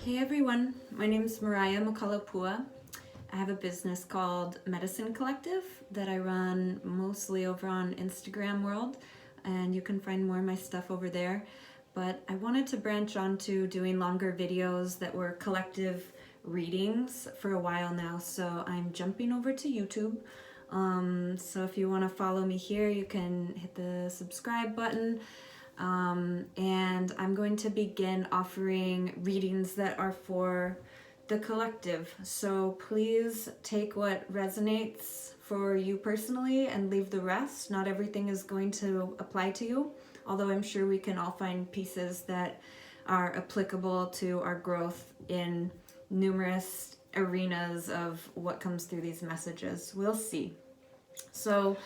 Hey everyone, my name is Mariah Makalapua. I have a business called Medicine Collective that I run mostly over on Instagram World, and you can find more of my stuff over there. But I wanted to branch onto doing longer videos that were collective readings for a while now, so I'm jumping over to YouTube. So if you want to follow me here, you can hit the subscribe button. And I'm going to begin offering readings that are for the collective. So please take what resonates for you personally and leave the rest. Not everything is going to apply to you, although I'm sure we can all find pieces that are applicable to our growth in numerous arenas of what comes through these messages. We'll see. So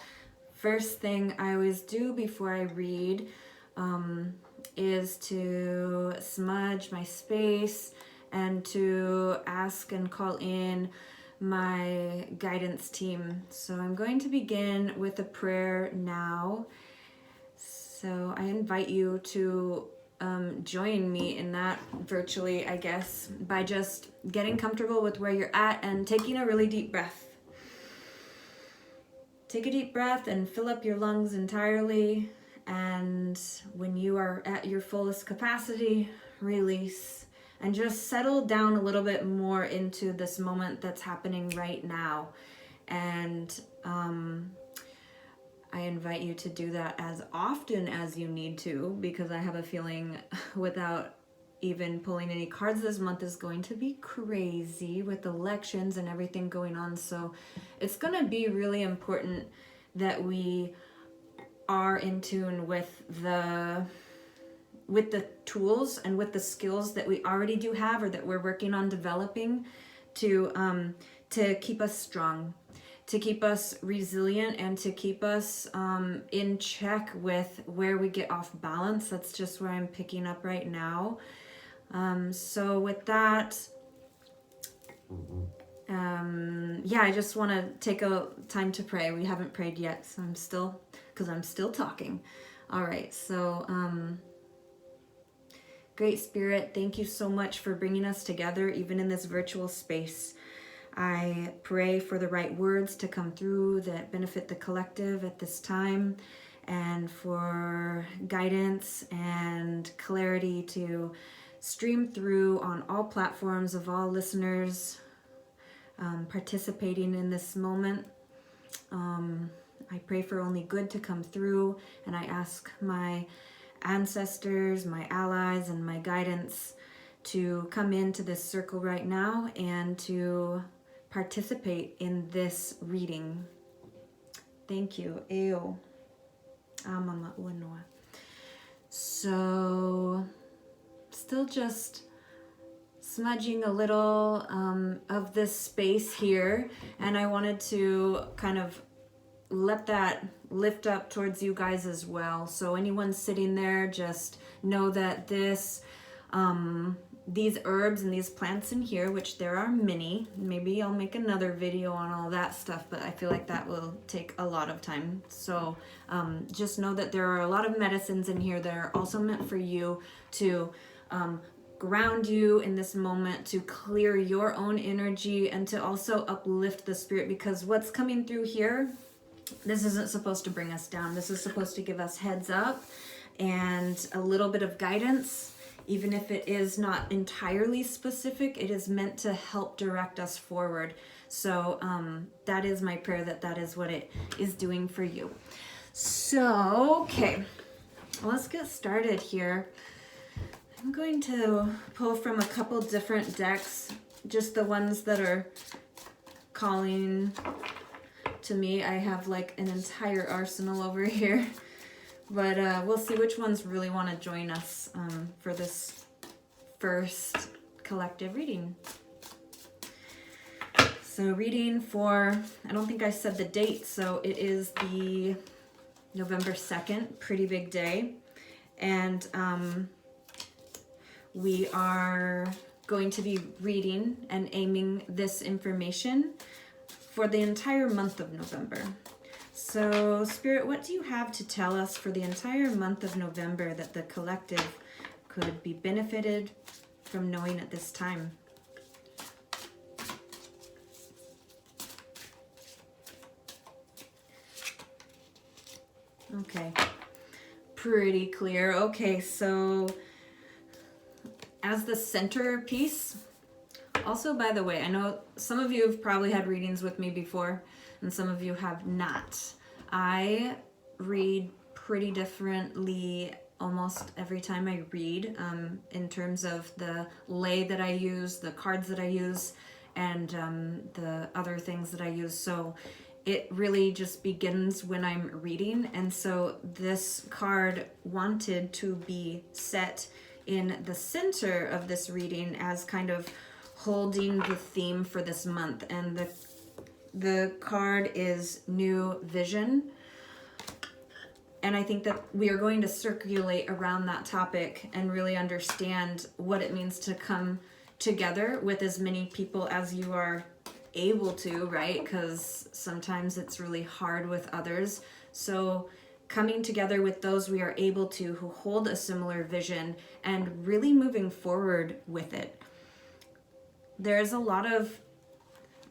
first thing I always do before I read is to smudge my space and to ask and call in my guidance team. So I'm going to begin with a prayer now. So I invite you to join me in that virtually, I guess, by just getting comfortable with where you're at and taking a really deep breath. Take a deep breath and fill up your lungs entirely. And when you are at your fullest capacity, release and just settle down a little bit more into this moment that's happening right now. And I invite you to do that as often as you need to, because I have a feeling without even pulling any cards, this month is going to be crazy with elections and everything going on. So it's going to be really important that we are in tune with the tools and with the skills that we already do have or that we're working on developing to keep us strong, to keep us resilient, and to keep us in check with where we get off balance. That's just where I'm picking up right now. So with that, I just want to take a time to pray. We haven't prayed yet, so I'm still talking. All right, so Great Spirit, thank you so much for bringing us together, even in this virtual space. I pray for the right words to come through that benefit the collective at this time, and for guidance and clarity to stream through on all platforms of all listeners participating in this moment. I pray for only good to come through, and I ask my ancestors, my allies, and my guidance to come into this circle right now and to participate in this reading. Thank you. Eo. Amama uanoa. So, still just smudging a little of this space here, and I wanted to kind of let that lift up towards you guys as well. So anyone sitting there, just know that these herbs and these plants in here, which there are many, maybe I'll make another video on all that stuff, but I feel like that will take a lot of time. So just know that there are a lot of medicines in here that are also meant for you to ground you in this moment, to clear your own energy, and to also uplift the spirit, because what's coming through here, this isn't supposed to bring us down. This is supposed to give us heads up and a little bit of guidance. Even if it is not entirely specific, it is meant to help direct us forward. So that is my prayer, that is what it is doing for you. So, okay, let's get started here. I'm going to pull from a couple different decks, just the ones that are calling to me. I have like an entire arsenal over here, but we'll see which ones really want to join us for this first collective reading. So reading for, I don't think I said the date, so it is the November 2nd, pretty big day, and we are going to be reading and aiming this information for the entire month of November. So, Spirit, what do you have to tell us for the entire month of November that the collective could be benefited from knowing at this time. Okay, pretty clear. Okay, so as the centerpiece, also, by the way, I know some of you have probably had readings with me before and some of you have not. I read pretty differently almost every time I read, in terms of the lay that I use, the cards that I use, and the other things that I use. So it really just begins when I'm reading. And so this card wanted to be set in the center of this reading as kind of holding the theme for this month. And the card is New Vision. And I think that we are going to circulate around that topic and really understand what it means to come together with as many people as you are able to, right? Because sometimes it's really hard with others. So coming together with those we are able to, who hold a similar vision, and really moving forward with it. There's a lot of,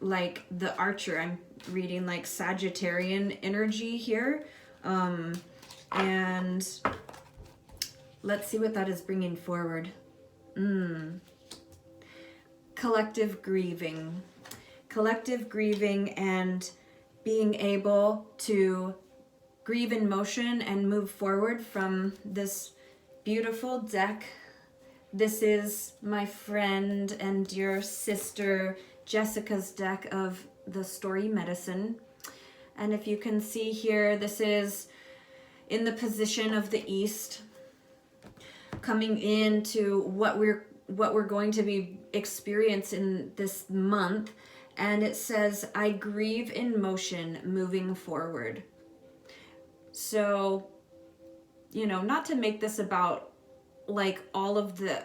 like, the Archer, I'm reading like Sagittarian energy here. And let's see what that is bringing forward. Collective grieving. Collective grieving and being able to grieve in motion and move forward from this beautiful deck. This is my friend and dear sister Jessica's deck of the story Medicine. And if you can see here, this is in the position of the East, coming into what we're going to be experiencing this month. And it says, I grieve in motion, moving forward. So, you know, not to make this about like all of the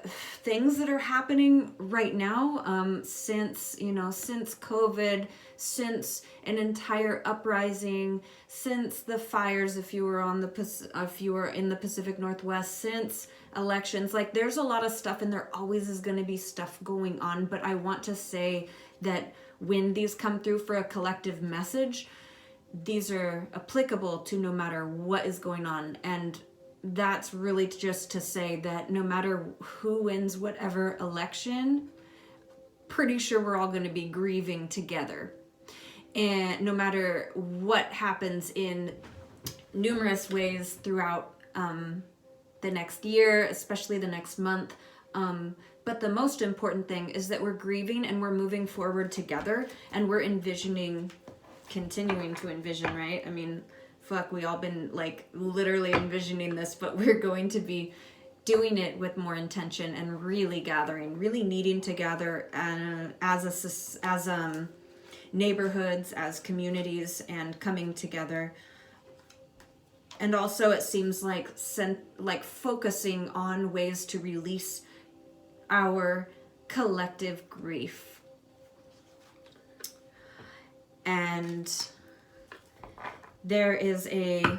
things that are happening right now, since COVID, since an entire uprising, since the fires, if you were in the Pacific Northwest, since elections, like there's a lot of stuff, and there always is going to be stuff going on. But I want to say that when these come through for a collective message, these are applicable to no matter what is going on. And that's really just to say that no matter who wins whatever election, pretty sure we're all going to be grieving together. And no matter what happens in numerous ways throughout the next year, especially the next month. But the most important thing is that we're grieving and we're moving forward together, and we're continuing to envision, right? I mean, fuck, we all been like literally envisioning this, but we're going to be doing it with more intention and really gathering, really needing to gather as neighborhoods, as communities, and coming together. And also it seems like focusing on ways to release our collective grief. And there is a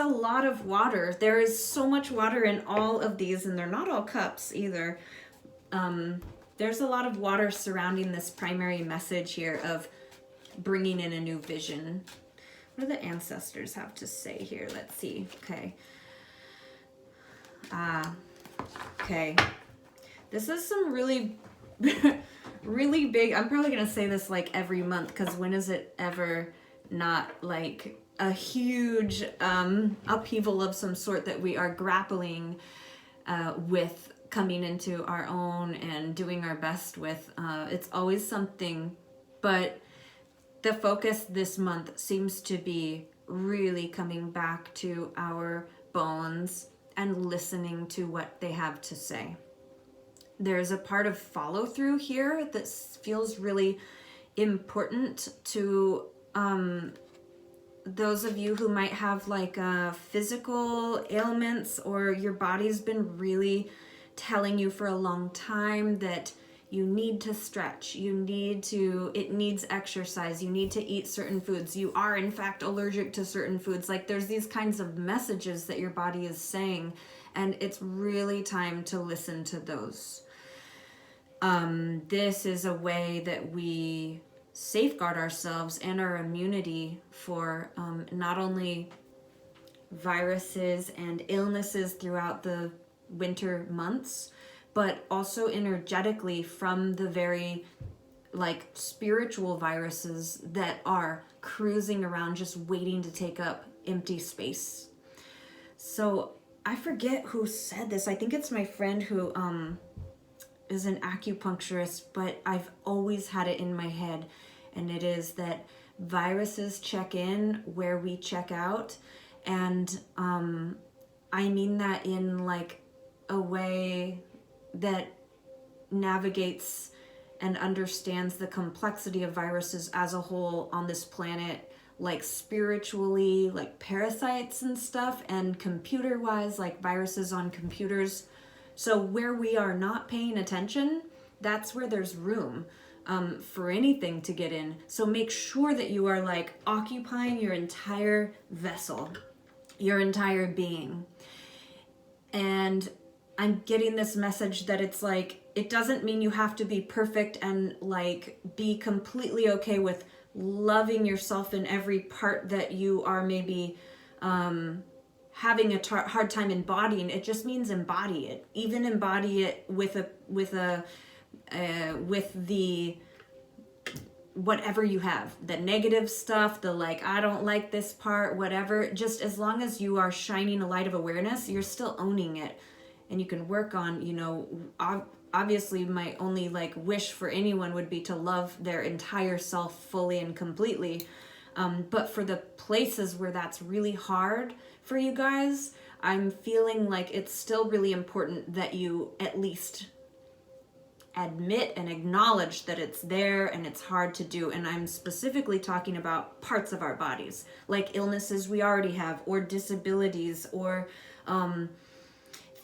lot of water. There is so much water in all of these, and they're not all cups either. There's a lot of water surrounding this primary message here of bringing in a new vision. What do the ancestors have to say here? Let's see. Okay. Okay. This is some really, really big. I'm probably going to say this like every month, because when is it ever not like a huge upheaval of some sort that we are grappling with, coming into our own and doing our best with. It's always something, but the focus this month seems to be really coming back to our bones and listening to what they have to say. There's a part of follow through here that feels really important to those of you who might have like physical ailments, or your body's been really telling you for a long time that you need to stretch, it needs exercise, you need to eat certain foods, you are in fact allergic to certain foods. Like there's these kinds of messages that your body is saying, and it's really time to listen to those. This is a way that we safeguard ourselves and our immunity for not only viruses and illnesses throughout the winter months, but also energetically from the very like spiritual viruses that are cruising around just waiting to take up empty space. So I forget who said this. I think it's my friend who is an acupuncturist, but I've always had it in my head, and it is that viruses check in where we check out. And I mean that in like a way that navigates and understands the complexity of viruses as a whole on this planet, like spiritually, like parasites and stuff, and computer wise, like viruses on computers. So where we are not paying attention, that's where there's room for anything to get in. So make sure that you are like occupying your entire vessel, your entire being. And I'm getting this message that it's like, it doesn't mean you have to be perfect and like be completely okay with loving yourself in every part that you are maybe having a hard time embodying. It just means embody it. Even embody it with the whatever you have, the negative stuff, the like, I don't like this part, whatever. Just as long as you are shining a light of awareness, you're still owning it. And you can work on, you know, obviously my only like wish for anyone would be to love their entire self fully and completely. But for the places where that's really hard for you guys, I'm feeling like it's still really important that you at least admit and acknowledge that it's there and it's hard to do. And I'm specifically talking about parts of our bodies, like illnesses we already have, or disabilities, or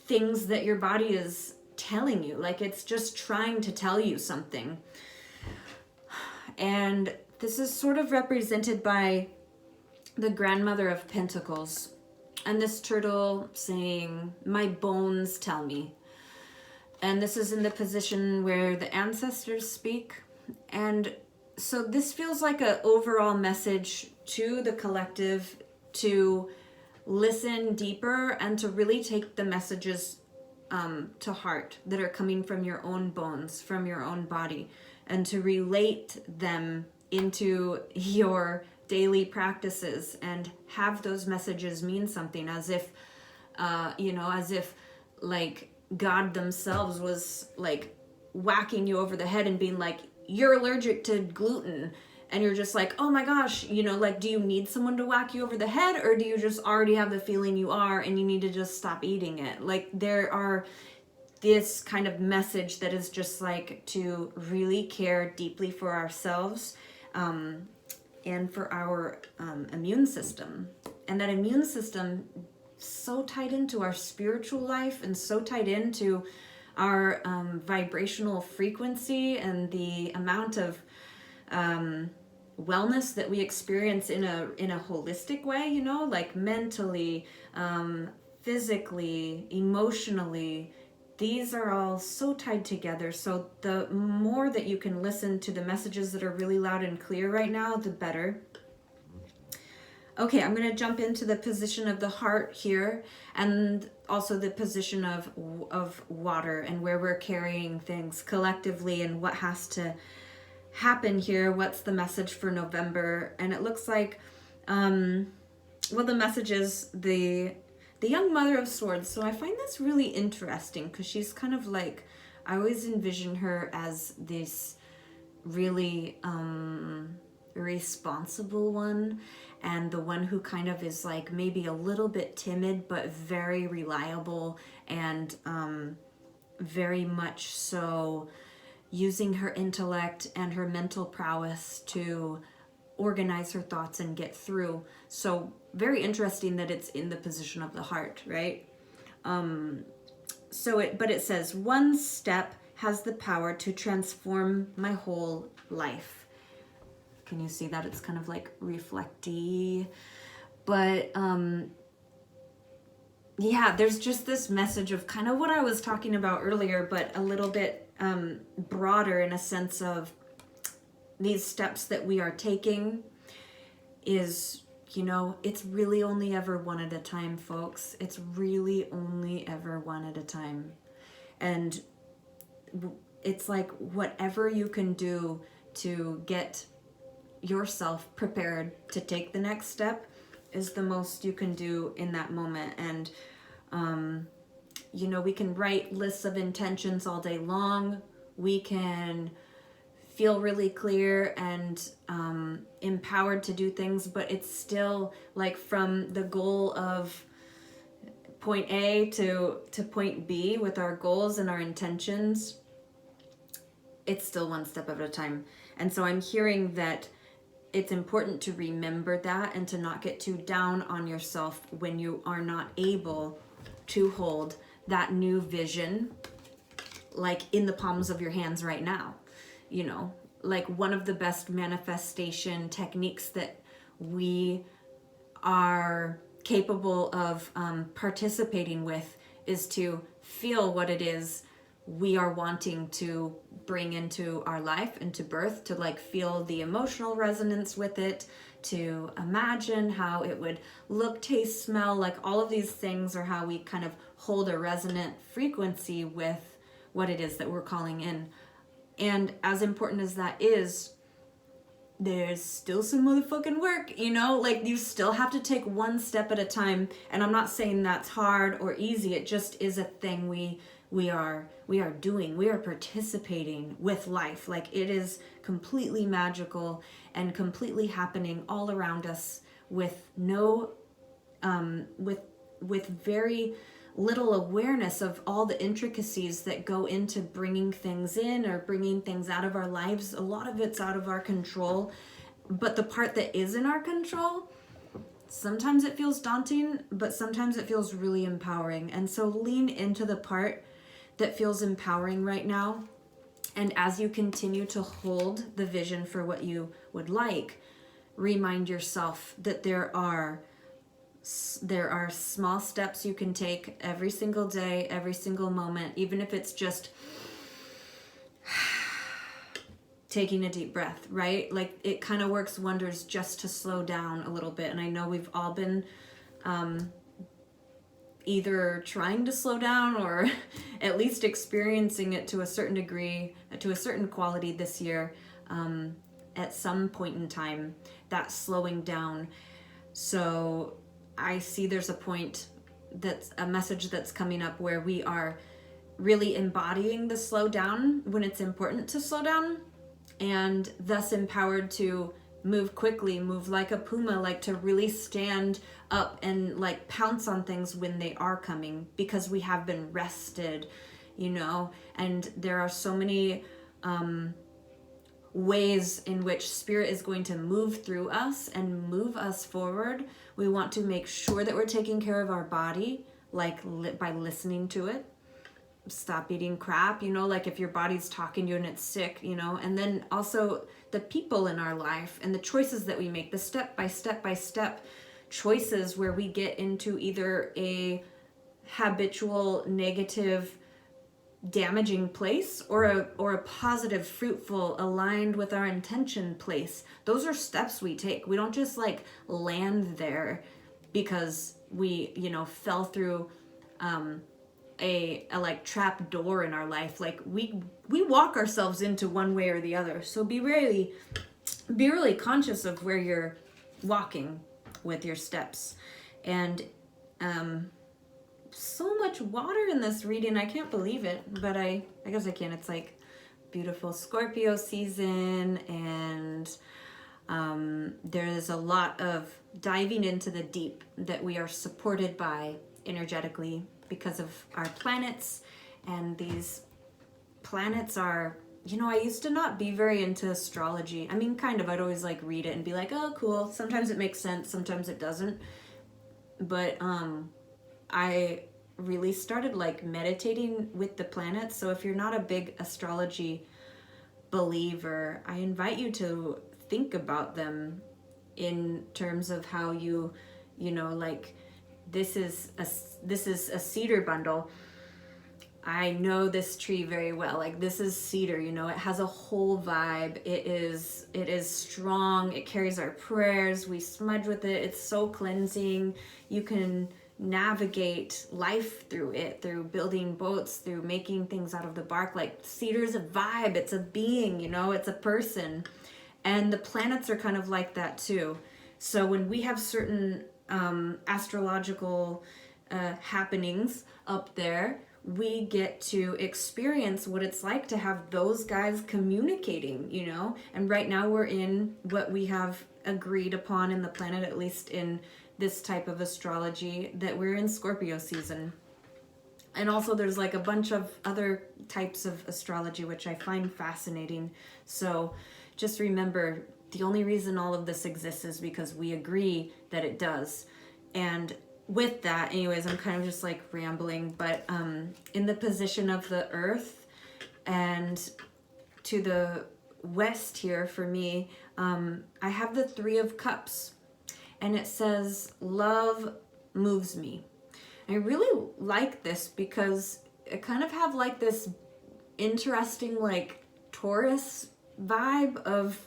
things that your body is telling you, like it's just trying to tell you something. And this is sort of represented by the grandmother of pentacles, and this turtle saying, my bones tell me. And this is in the position where the ancestors speak. And so this feels like an overall message to the collective to listen deeper and to really take the messages to heart that are coming from your own bones, from your own body, and to relate them into your daily practices and have those messages mean something, as if, as if like God themselves was like whacking you over the head and being like, you're allergic to gluten. And you're just like, oh my gosh, like, do you need someone to whack you over the head, or do you just already have the feeling you are and you need to just stop eating it? Like, there are this kind of message that is just like to really care deeply for ourselves and for our immune system. And that immune system so tied into our spiritual life and so tied into our vibrational frequency and the amount of wellness that we experience in a holistic way, like mentally, physically, emotionally. These are all so tied together. So the more that you can listen to the messages that are really loud and clear right now, the better. Okay, I'm going to jump into the position of the heart here, and also the position of water and where we're carrying things collectively and what has to happen here. What's the message for November? And it looks like, the message is the young mother of swords. So I find this really interesting because she's kind of like, I always envision her as this really responsible one, and the one who kind of is like maybe a little bit timid but very reliable, and very much so using her intellect and her mental prowess to organize her thoughts and get through. So very interesting that it's in the position of the heart, right? But it says, one step has the power to transform my whole life. Can you see that? It's kind of like reflecty. But yeah, there's just this message of kind of what I was talking about earlier, but a little bit broader, in a sense of these steps that we are taking is, it's really only ever one at a time, folks. It's really only ever one at a time. And it's like whatever you can do to get yourself prepared to take the next step is the most you can do in that moment. And we can write lists of intentions all day long. We can feel really clear and empowered to do things, but it's still like from the goal of point A to point B with our goals and our intentions, it's still one step at a time. And so I'm hearing that it's important to remember that and to not get too down on yourself when you are not able to hold that new vision like in the palms of your hands right now. Like one of the best manifestation techniques that we are capable of participating with is to feel what it is we are wanting to bring into our life, into birth, to like feel the emotional resonance with it, to imagine how it would look, taste, smell, like all of these things are how we kind of hold a resonant frequency with what it is that we're calling in. And as important as that is, there's still some motherfucking work, like you still have to take one step at a time. And I'm not saying that's hard or easy. It just is a thing we are doing. We are participating with life. Like it is completely magical and completely happening all around us with no with very little awareness of all the intricacies that go into bringing things in or bringing things out of our lives. A lot of it's out of our control, but the part that is in our control, sometimes it feels daunting, but sometimes it feels really empowering. And so lean into the part that feels empowering right now. And as you continue to hold the vision for what you would like, remind yourself that there are small steps you can take every single day, every single moment, even if it's just taking a deep breath, right? Like it kind of works wonders just to slow down a little bit. And I know we've all been either trying to slow down or at least experiencing it to a certain degree, to a certain quality this year, at some point in time, that slowing down. So I see there's a point, that's a message that's coming up where we are really embodying the slow down when it's important to slow down, and thus empowered to move quickly, move like a puma, like to really stand up and like pounce on things when they are coming, because we have been rested, and there are so many ways in which spirit is going to move through us and move us forward. We want to make sure that we're taking care of our body, like by listening to it. Stop eating crap, like if your body's talking to you and it's sick, and then also the people in our life and the choices that we make, the step by step choices where we get into either a habitual negative damaging place or a positive, fruitful, aligned with our intention place. Those are steps we take. We don't just like land there because we fell through a like trap door in our life. Like we walk ourselves into one way or the other. So be really conscious of where you're walking with your steps. And so much water in this reading, I can't believe it, but I guess I can. It's like beautiful Scorpio season, and there is a lot of diving into the deep that we are supported by energetically because of our planets. And these planets are, I used to not be very into astrology. I mean, kind of, I'd always like read it and be like, oh cool, sometimes it makes sense, sometimes it doesn't. But I really started like meditating with the planets. So if you're not a big astrology believer, I invite you to think about them in terms of how you like this is a cedar bundle. I know this tree very well. Like, this is cedar, you know, it has a whole vibe. It is strong. It carries our prayers. We smudge with it. It's so cleansing. You can navigate life through it, through building boats, through making things out of the bark. Like, cedar's a vibe. It's a being, you know, it's a person. And the planets are kind of like that too. So when we have certain astrological happenings up there, we get to experience what it's like to have those guys communicating, you know? And right now we're in what we have agreed upon in the planet, at least in this type of astrology, that we're in Scorpio season. And also there's like a bunch of other types of astrology, which I find fascinating. So just remember, the only reason all of this exists is because we agree that it does. And with that, anyways, I'm kind of just like rambling, but in the position of the earth and to the west here for me, I have the Three of Cups, and it says, love moves me. I really like this because I kind of have like this interesting like Taurus vibe of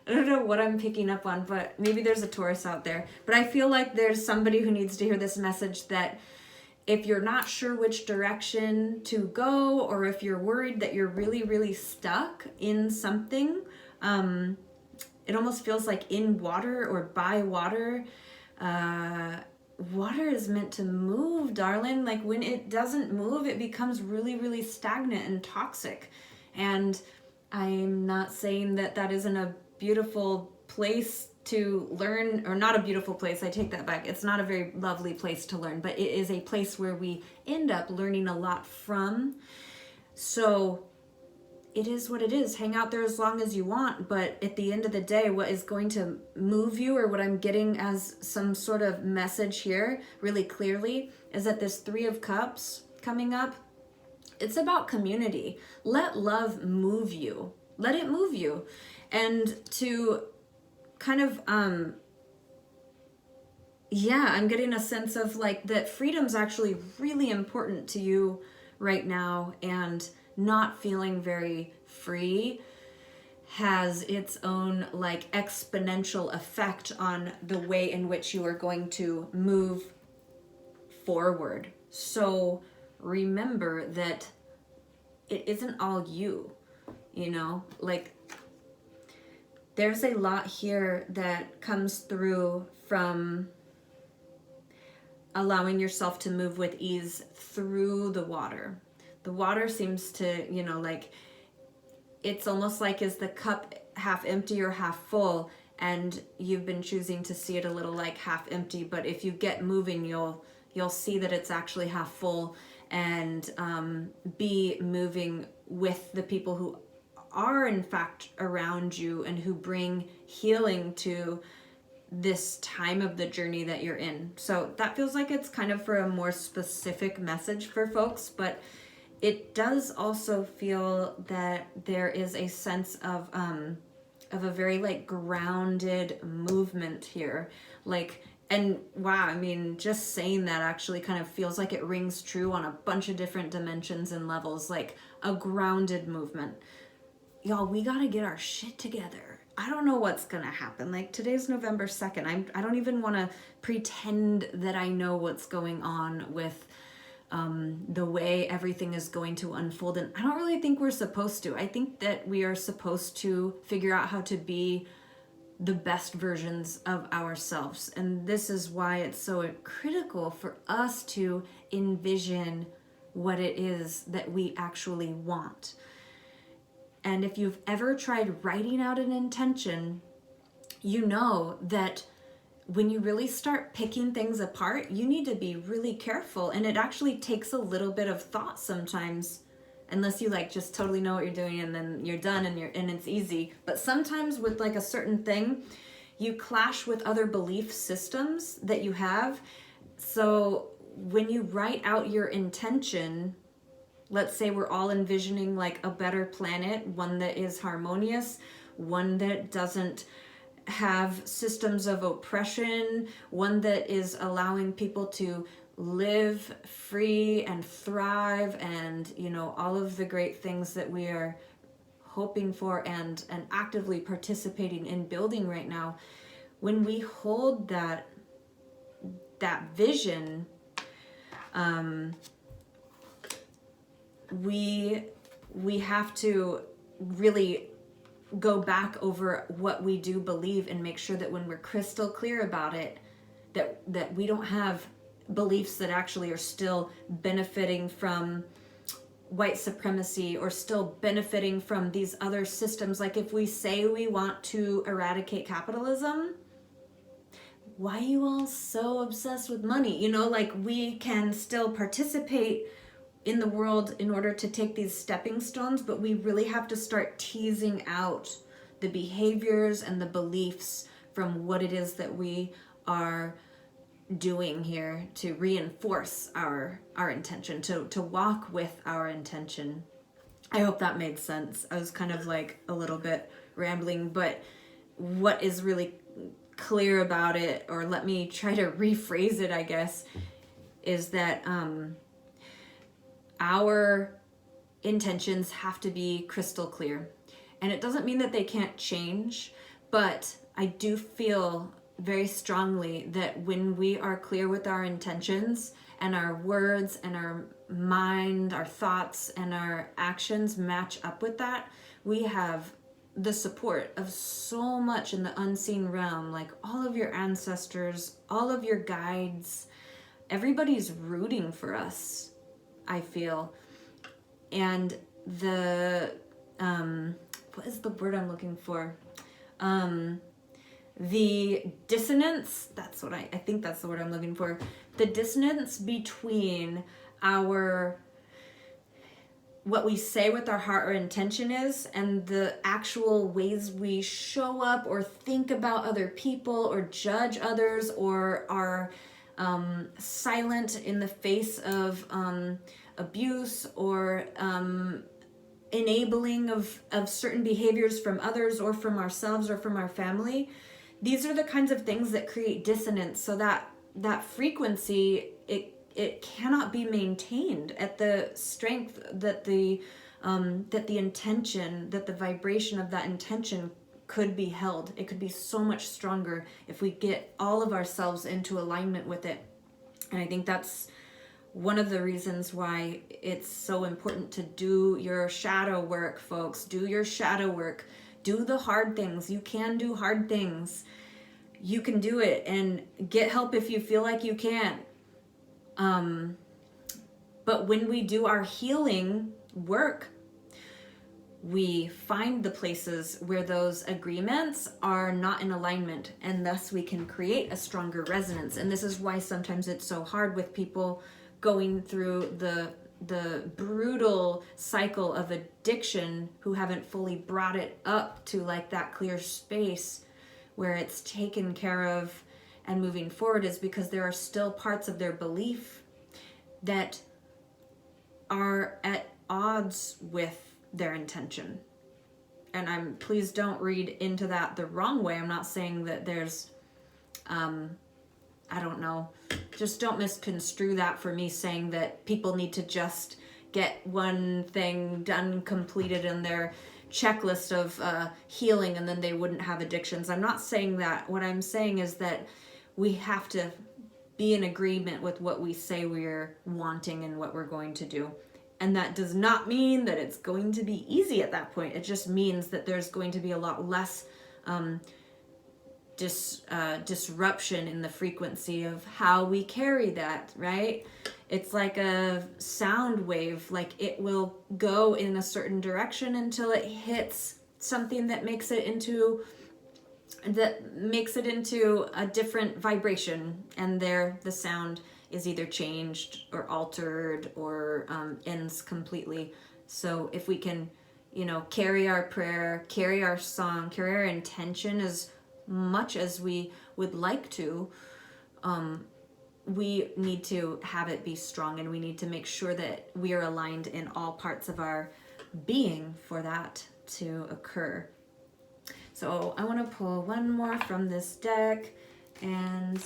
I don't know what I'm picking up on, but maybe there's a Taurus out there. But I feel like there's somebody who needs to hear this message, that if you're not sure which direction to go, or if you're worried that you're really, really stuck in something, it almost feels like in water or by water. Water is meant to move, darling. Like, when it doesn't move, it becomes really, really stagnant and toxic. And I'm not saying that that isn't a beautiful place to learn, or not a beautiful place, I take that back. It's not a very lovely place to learn, but it is a place where we end up learning a lot from. So it is what it is. Hang out there as long as you want, but at the end of the day, what is going to move you, or what I'm getting as some sort of message here really clearly, is that this Three of Cups coming up, it's about community. Let love move you. Let it move you. And to kind of, I'm getting a sense of like that freedom's actually really important to you right now, and not feeling very free has its own like exponential effect on the way in which you are going to move forward. So remember that it isn't all you, you know, like there's a lot here that comes through from allowing yourself to move with ease through the water. The water seems to, you know, like it's almost like, is the cup half empty or half full? And you've been choosing to see it a little like half empty, but if you get moving, you'll see that it's actually half full, and be moving with the people who are in fact around you and who bring healing to this time of the journey that you're in. So that feels like it's kind of for a more specific message for folks, but it does also feel that there is a sense of a very like grounded movement here. Like, and wow, I mean, just saying that actually kind of feels like it rings true on a bunch of different dimensions and levels, like a grounded movement. Y'all, we gotta get our shit together. I don't know what's gonna happen. Like, today's November 2nd. I don't even want to pretend that I know what's going on with the way everything is going to unfold. And I don't really think we're supposed to. I think that we are supposed to figure out how to be the best versions of ourselves. And this is why it's so critical for us to envision what it is that we actually want. And if you've ever tried writing out an intention, you know that when you really start picking things apart, you need to be really careful. And it actually takes a little bit of thought sometimes, unless you like just totally know what you're doing and then you're done and it's easy. But sometimes with like a certain thing, you clash with other belief systems that you have. So when you write out your intention, let's say we're all envisioning like a better planet, one that is harmonious, one that doesn't have systems of oppression, one that is allowing people to live free and thrive, and all of the great things that we are hoping for and actively participating in building right now. When we hold that vision, we have to really go back over what we do believe and make sure that when we're crystal clear about it, that we don't have beliefs that actually are still benefiting from white supremacy or still benefiting from these other systems. Like if we say we want to eradicate capitalism, why are you all so obsessed with money? Like we can still participate in the world in order to take these stepping stones, but we really have to start teasing out the behaviors and the beliefs from what it is that we are doing here to reinforce our intention, to walk with our intention. I hope that made sense. I was kind of like a little bit rambling, but what is really clear about it, or let me try to rephrase it, I guess, is that our intentions have to be crystal clear. And it doesn't mean that they can't change, but I do feel very strongly that when we are clear with our intentions and our words and our mind, our thoughts and our actions match up with that, we have the support of so much in the unseen realm, like all of your ancestors, all of your guides, everybody's rooting for us, I feel. And the what is the word I'm looking for? The dissonance, that's what I think that's the word I'm looking for. The dissonance between what we say with our heart or intention is, and the actual ways we show up or think about other people or judge others, or are silent in the face of abuse or enabling of certain behaviors from others or from ourselves or from our family. These are the kinds of things that create dissonance, so that frequency, it cannot be maintained at the strength that the intention, that the vibration of that intention could be held. It could be so much stronger if we get all of ourselves into alignment with it. And I think that's one of the reasons why it's so important to do your shadow work, folks. Do your shadow work. Do the hard things. You can do hard things. You can do it, and get help if you feel like you can't. But when we do our healing work, we find the places where those agreements are not in alignment, and thus we can create a stronger resonance. And this is why sometimes it's so hard with people going through the brutal cycle of addiction who haven't fully brought it up to like that clear space where it's taken care of and moving forward, is because there are still parts of their belief that are at odds with their intention. And please don't read into that the wrong way. I'm not saying that there's I don't know, just don't misconstrue that for me saying that people need to just get one thing done, completed in their checklist of healing, and then they wouldn't have addictions. I'm not saying that. What I'm saying is that we have to be in agreement with what we say we're wanting and what we're going to do. And that does not mean that it's going to be easy at that point. It just means that there's going to be a lot less disruption in the frequency of how we carry that, right? It's like a sound wave. Like it will go in a certain direction until it hits something that makes it into a different vibration, and there the sound is either changed or altered or ends completely. So if we can, carry our prayer, carry our song, carry our intention as much as we would like to, we need to have it be strong, and we need to make sure that we are aligned in all parts of our being for that to occur. So I want to pull one more from this deck, and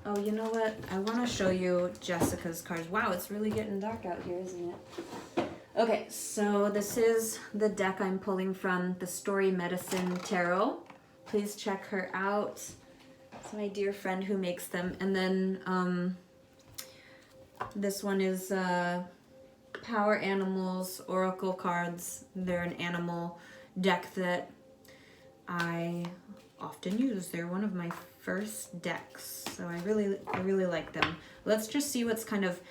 oh, you know what? I want to show you Jessica's cards. Wow, it's really getting dark out here, isn't it? Okay, so this is the deck I'm pulling from, the Story Medicine Tarot. Please check her out. It's my dear friend who makes them. And then this one is Power Animals Oracle cards. They're an animal deck that I often use. They're one of my first decks, so I really like them. Let's just see what's kind of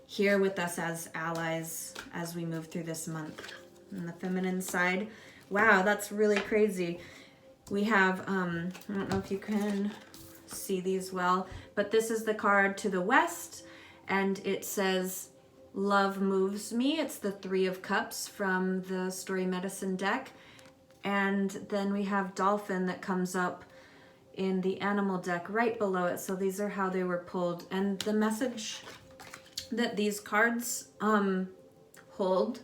here with us as allies as we move through this month. On the feminine side, wow, that's really crazy. We have, I don't know if you can see these well, but this is the card to the west, and it says, Love Moves Me. It's the Three of Cups from the Story Medicine deck. And then we have Dolphin that comes up in the animal deck right below it. So these are how they were pulled. And the message that these cards hold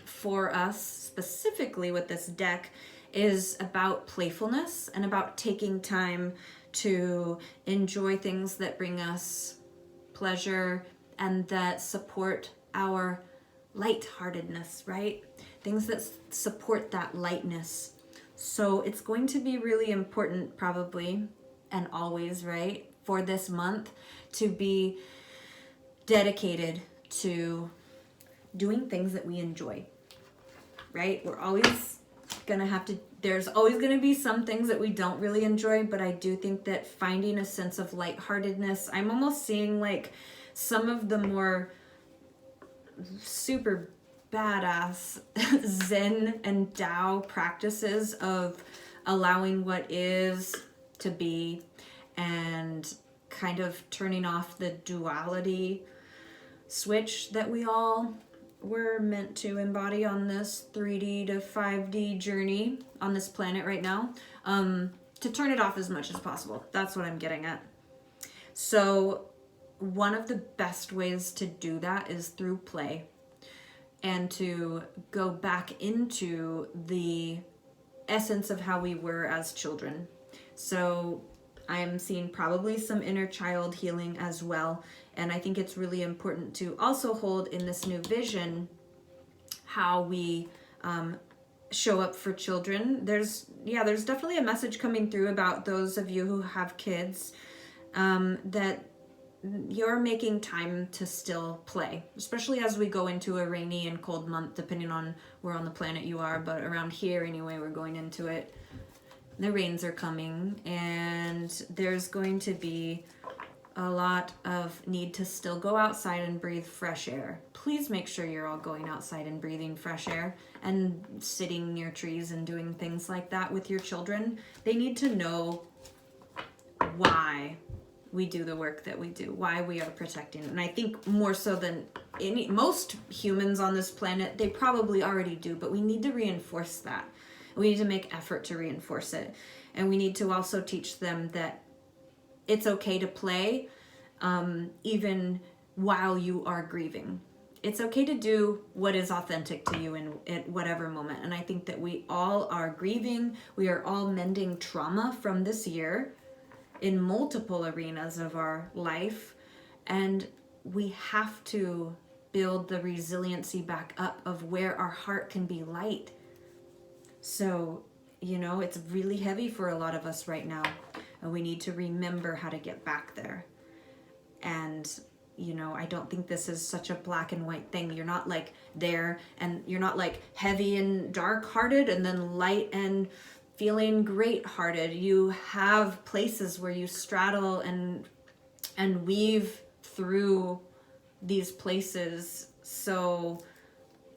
for us, specifically with this deck, is about playfulness and about taking time to enjoy things that bring us pleasure and that support our lightheartedness, right? Things that support that lightness. So it's going to be really important, probably, and always, right, for this month to be dedicated to doing things that we enjoy, right? We're always gonna have to, there's always gonna be some things that we don't really enjoy, but I do think that finding a sense of lightheartedness, I'm almost seeing like some of the more super badass Zen and Tao practices of allowing what is to be and kind of turning off the duality switch that we all were meant to embody on this 3D to 5D journey on this planet right now, to turn it off as much as possible. That's what I'm getting at. So one of the best ways to do that is through play, and to go back into the essence of how we were as children. So I'm seeing probably some inner child healing as well. And I think it's really important to also hold in this new vision how we show up for children. There's definitely a message coming through about those of you who have kids, that you're making time to still play, especially as we go into a rainy and cold month, depending on where on the planet you are. But around here anyway, we're going into it. The rains are coming, and there's going to be a lot of need to still go outside and breathe fresh air. Please make sure you're all going outside and breathing fresh air and sitting near trees and doing things like that with your children. They need to know why we do the work that we do, why we are protecting. And I think more so than most humans on this planet, they probably already do, but we need to reinforce that. We need to make effort to reinforce it. And we need to also teach them that it's okay to play, even while you are grieving. It's okay to do what is authentic to you at whatever moment. And I think that we all are grieving. We are all mending trauma from this year in multiple arenas of our life, and we have to build the resiliency back up of where our heart can be light. So, it's really heavy for a lot of us right now, and we need to remember how to get back there. And I don't think this is such a black and white thing. You're not like there, and you're not like heavy and dark hearted and then light and feeling great-hearted. You have places where you straddle and weave through these places. So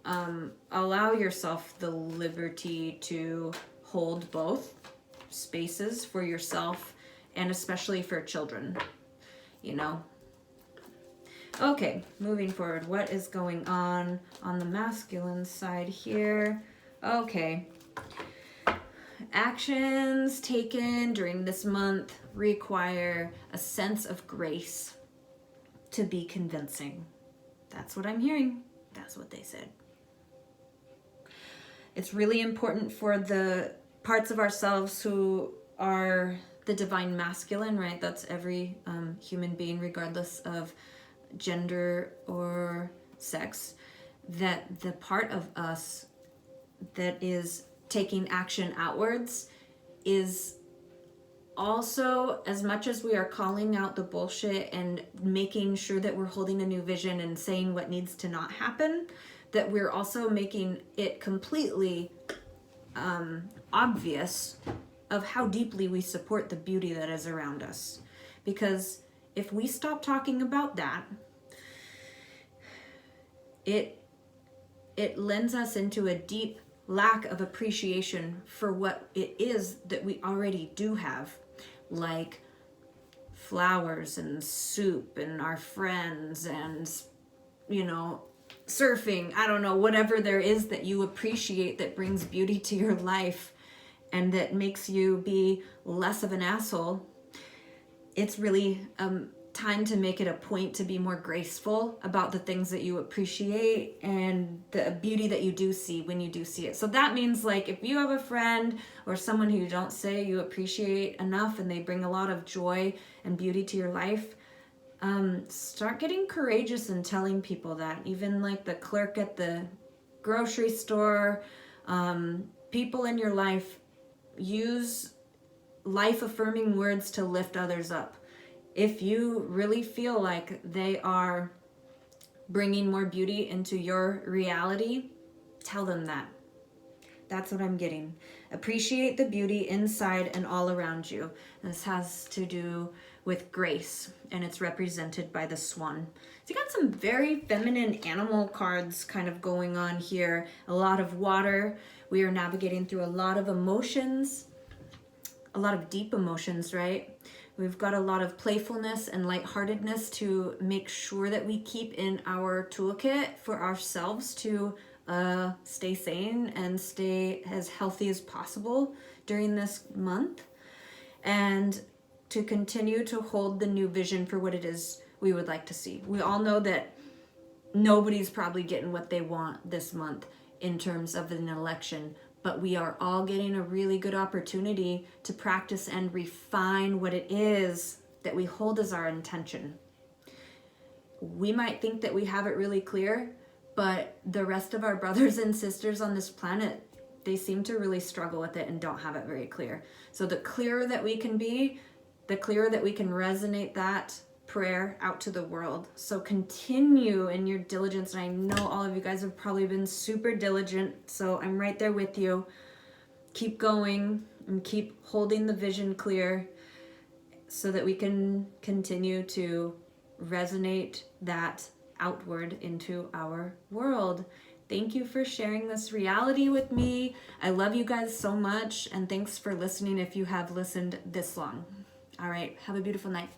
allow yourself the liberty to hold both spaces for yourself, and especially for children, Okay, moving forward. What is going on the masculine side here? Okay. Actions taken during this month require a sense of grace to be convincing. That's what I'm hearing. That's what they said. It's really important for the parts of ourselves who are the divine masculine, right? That's every human being, regardless of gender or sex, that the part of us that is taking action outwards is also, as much as we are calling out the bullshit and making sure that we're holding a new vision and saying what needs to not happen, that we're also making it completely obvious of how deeply we support the beauty that is around us. Because if we stop talking about that, it lends us into a deep lack of appreciation for what it is that we already do have, like flowers and soup and our friends and, you know, surfing. I don't know, whatever there is that you appreciate that brings beauty to your life and that makes you be less of an asshole. It's really time to make it a point to be more graceful about the things that you appreciate and the beauty that you do see when you do see it. So that means, like, if you have a friend or someone who you don't say you appreciate enough and they bring a lot of joy and beauty to your life, start getting courageous and telling people that. Even like the clerk at the grocery store, people in your life, use life-affirming words to lift others up. If you really feel like they are bringing more beauty into your reality, tell them that. That's what I'm getting. Appreciate the beauty inside and all around you. This has to do with grace, and it's represented by the swan. So you got some very feminine animal cards kind of going on here. A lot of water. We are navigating through a lot of emotions, a lot of deep emotions, right? We've got a lot of playfulness and lightheartedness to make sure that we keep in our toolkit for ourselves to stay sane and stay as healthy as possible during this month, and to continue to hold the new vision for what it is we would like to see. We all know that nobody's probably getting what they want this month in terms of an election, but we are all getting a really good opportunity to practice and refine what it is that we hold as our intention. We might think that we have it really clear, but the rest of our brothers and sisters on this planet, they seem to really struggle with it and don't have it very clear. So the clearer that we can be, the clearer that we can resonate that prayer out to the world. So continue in your diligence, and I know all of you guys have probably been super diligent, so I'm right there with you. Keep going and keep holding the vision clear so that we can continue to resonate that outward into our world. Thank you for sharing this reality with me. I love you guys so much, and thanks for listening if you have listened this long. All right, have a beautiful night.